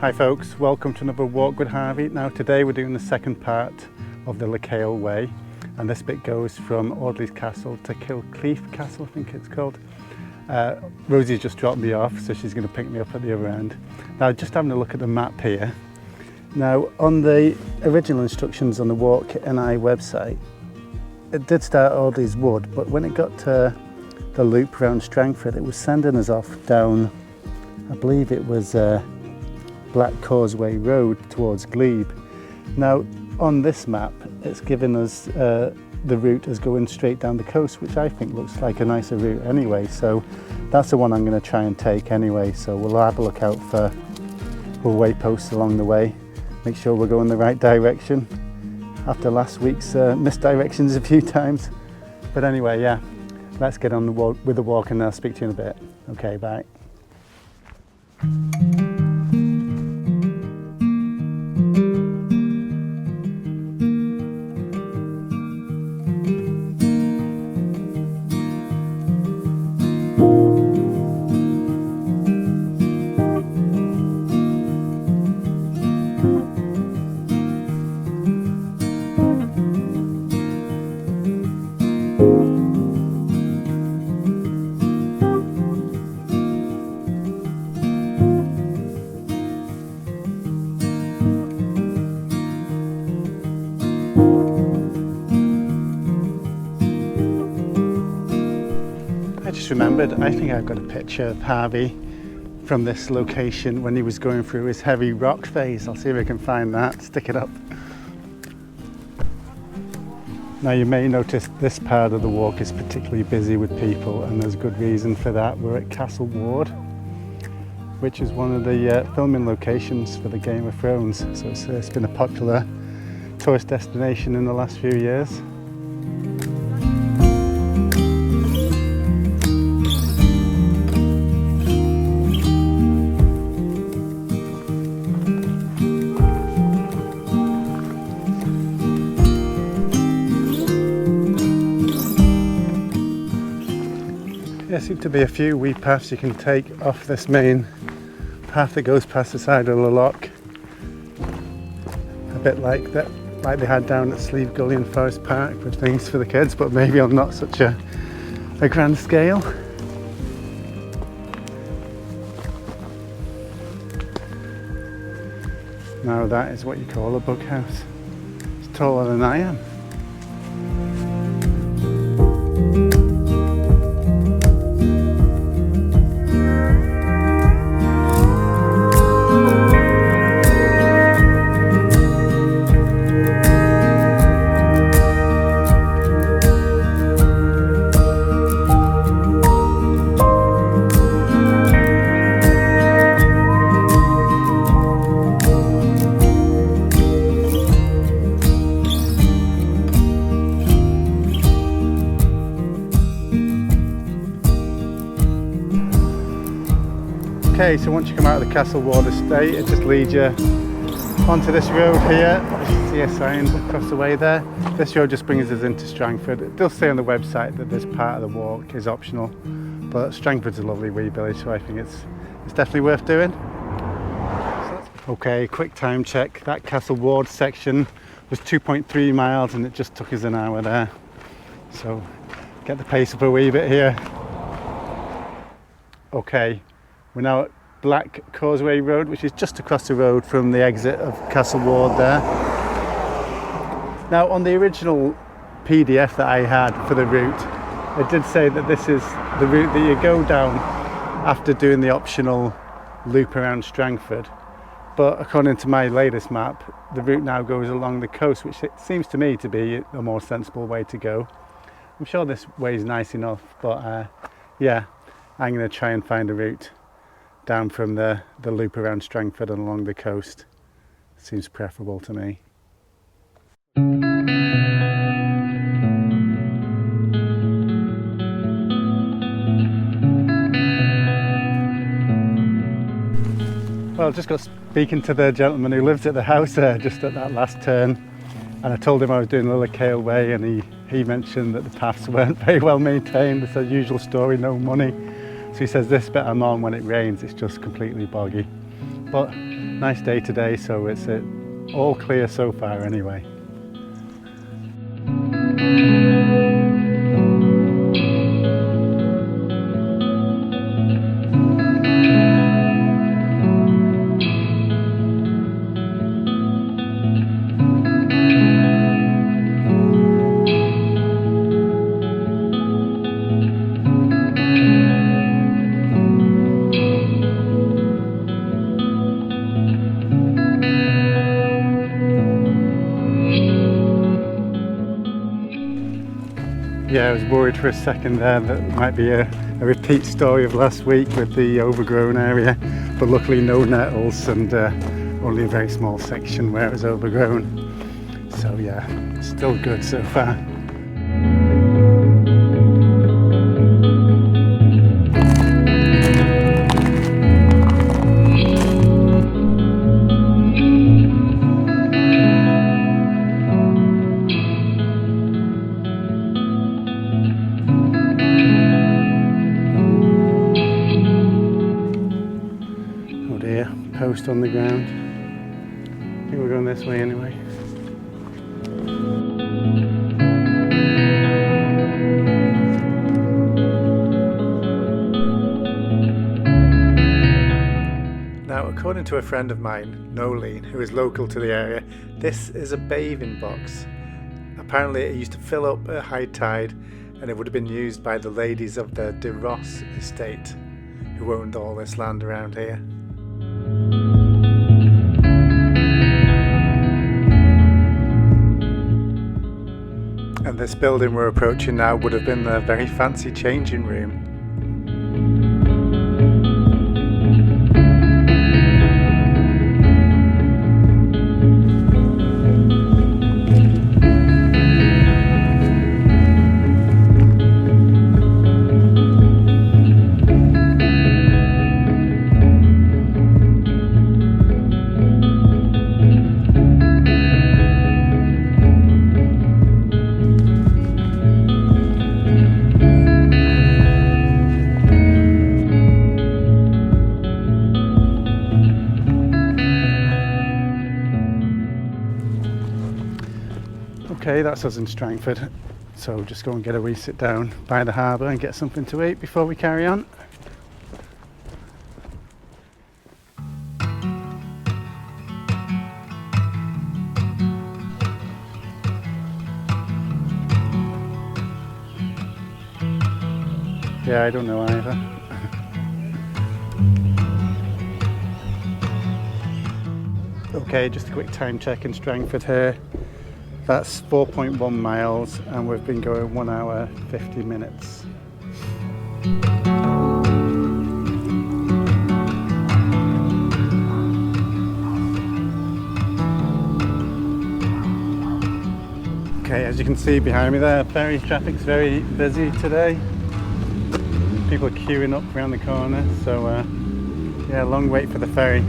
Hi folks, welcome to another walk with Harvey. Now today we're doing the second part of the Lecale Way, and this bit goes from Audleys Castle to Kilclief Castle, I think it's called. Rosie's just dropped me off, so she's going to pick me up at the other end. Now just having a look at the map here. Now on the original instructions on the Walk and I website, it did start at Audleys Wood, but when it got to the loop around Strangford, it was sending us off down, I believe it was Black Causeway Road towards Glebe. Now on this map it's giving us the route as going straight down the coast, which I think looks like a nicer route anyway, so that's the one I'm going to try and take anyway. So we'll have a look out for wayposts along the way, make sure we're going the right direction after last week's misdirections a few times. But anyway, yeah, let's get on with the walk and I'll speak to you in a bit. Okay, bye. Remembered, I think I've got a picture of Harvey from this location when he was going through his heavy rock phase. I'll see if I can find that, stick it up. Now you may notice this part of the walk is particularly busy with people, and there's good reason for that. We're at Castle Ward, which is one of the filming locations for the Game of Thrones, so it's been a popular tourist destination in the last few years. There seem to be a few wee paths you can take off this main path that goes past the side of the loch. A bit like that, like they had down at Sleeve Gully and Forest Park with things for the kids, but maybe on not such a grand scale. Now that is what you call a bug house. It's taller than I am. Okay, so once you come out of the Castle Ward estate, it just leads you onto this road here. You see a sign across the way there. This road just brings us into Strangford. It does say on the website that this part of the walk is optional, but Strangford's a lovely wee village, so I think it's definitely worth doing. Okay, quick time check. That Castle Ward section was 2.3 miles and it just took us an hour there. So get the pace up a wee bit here. Okay. We're now at Black Causeway Road, which is just across the road from the exit of Castle Ward there. Now on the original PDF that I had for the route, it did say that this is the route that you go down after doing the optional loop around Strangford. But according to my latest map, the route now goes along the coast, which it seems to me to be a more sensible way to go. I'm sure this way is nice enough, but yeah, I'm going to try and find a route down from the loop around Strangford and along the coast. Seems preferable to me. Well, I just got speaking to the gentleman who lives at the house there just at that last turn, and I told him I was doing the Lecale Way, and he mentioned that the paths weren't very well maintained. It's a usual story, no money. So he says this bit I'm on, when it rains, it's just completely boggy. But nice day today, so it's all clear so far anyway. Yeah, I was worried for a second there that it might be a repeat story of last week with the overgrown area, but luckily no nettles and only a very small section where it was overgrown. So yeah, still good so far. Post on the ground. I think we're going this way anyway. Now, according to a friend of mine, Nolene, who is local to the area, this is a bathing box. Apparently it used to fill up at high tide and it would have been used by the ladies of the De Ross estate, who owned all this land around here. And this building we're approaching now would have been the very fancy changing room. Okay, that's us in Strangford, so just go and get a wee sit down by the harbour and get something to eat before we carry on. Yeah, I don't know either. Okay, just a quick time check in Strangford here. That's 4.1 miles and we've been going 1 hour 50 minutes. Okay, as you can see behind me there, ferry traffic's very busy today. People are queuing up around the corner, so yeah, long wait for the ferry.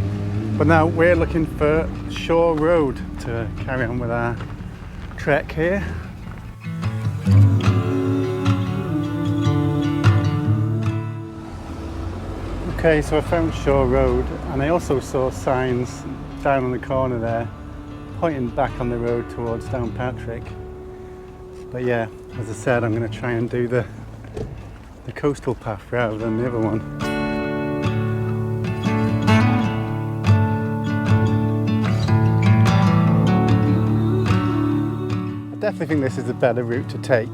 But now we're looking for Shore Road to carry on with our trek here. Okay, so I found Shore Road and I also saw signs down on the corner there pointing back on the road towards Downpatrick. But yeah, as I said, I'm going to try and do the coastal path rather than the other one. I definitely think this is a better route to take.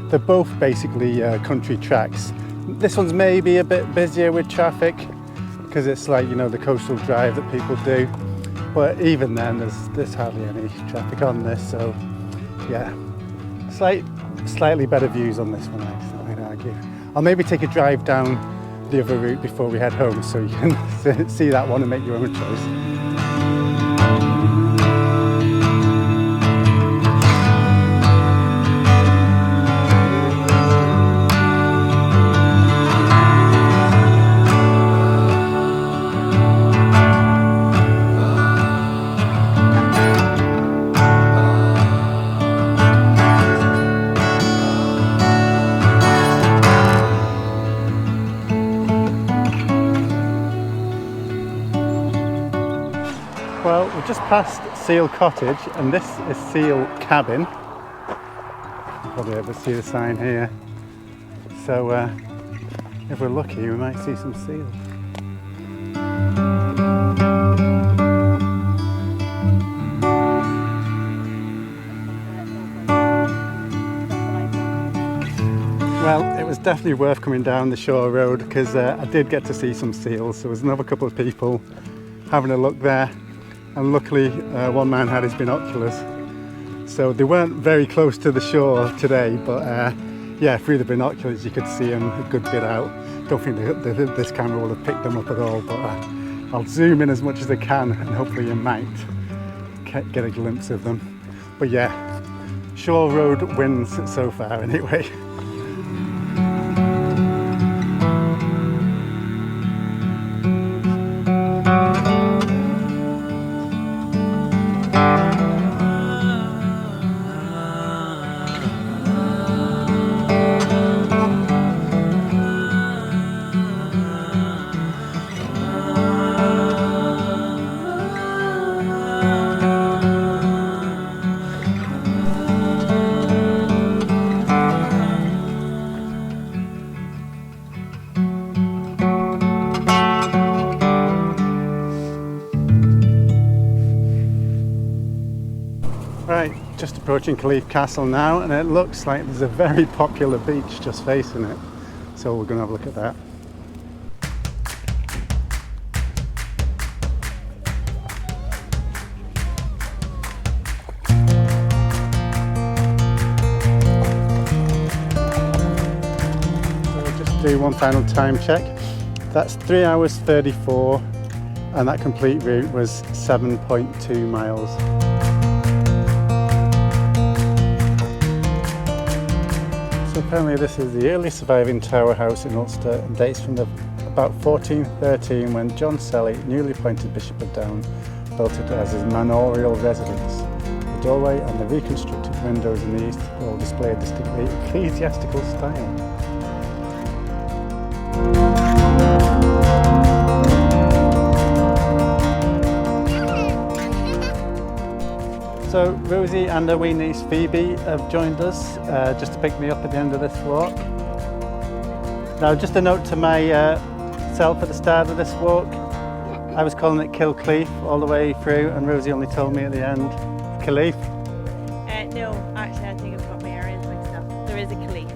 They're both basically country tracks. This one's maybe a bit busier with traffic because it's like, you know, the coastal drive that people do. But even then, there's hardly any traffic on this, so yeah. Slightly better views on this one, I'd argue. I'll maybe take a drive down the other route before we head home so you can see that one and make your own choice. past Seal Cottage, and this is Seal Cabin. You'll probably able to see the sign here. So if we're lucky, we might see some seals. Well, it was definitely worth coming down the shore road because I did get to see some seals. There was another couple of people having a look there, and luckily one man had his binoculars. So they weren't very close to the shore today, but yeah, through the binoculars you could see them a good bit out. Don't think this camera will have picked them up at all, but I'll zoom in as much as I can and hopefully you might get a glimpse of them. But yeah, shore road wins so far anyway. Right, just approaching Kilclief Castle now, and it looks like there's a very popular beach just facing it. So we're going to have a look at that. So we'll just do one final time check. That's 3 hours 34, and that complete route was 7.2 miles. So apparently this is the earliest surviving tower house in Ulster and dates from about 1413 when John Selly, newly appointed Bishop of Down, built it as his manorial residence. The doorway and the reconstructed windows in the east all display a distinctly ecclesiastical style. So Rosie and her wee niece Phoebe have joined us just to pick me up at the end of this walk. Now just a note to myself at the start of this walk, I was calling it Kilclief all the way through and Rosie only told me at the end, Kilclief? No, actually I think I've got my areas mixed up. There is a Kilclief.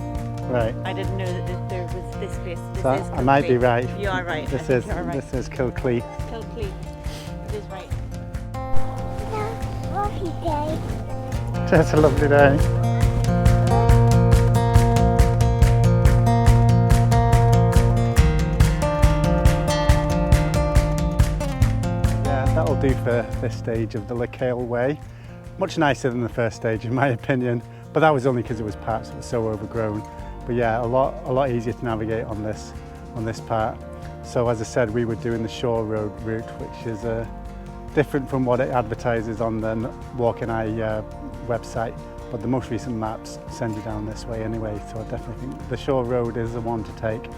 Right. I didn't know that there was this place. This so is I might be right. You are right. This is Kilclief. Kilclief. It is right. Lovely day. Just a lovely day. Yeah, that'll do for this stage of the Lecale Way. Much nicer than the first stage in my opinion, but that was only because it was parts that were so overgrown. But yeah, a lot easier to navigate on this part. So as I said, we were doing the shore road route, which is different from what it advertises on the Walk and I website, but the most recent maps send you down this way anyway, so I definitely think the shore road is the one to take.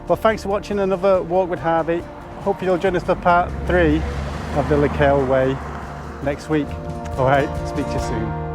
Well, thanks for watching another Walk with Harvey. Hope you'll join us for part 3 of the Lecale Way next week. Alright, speak to you soon.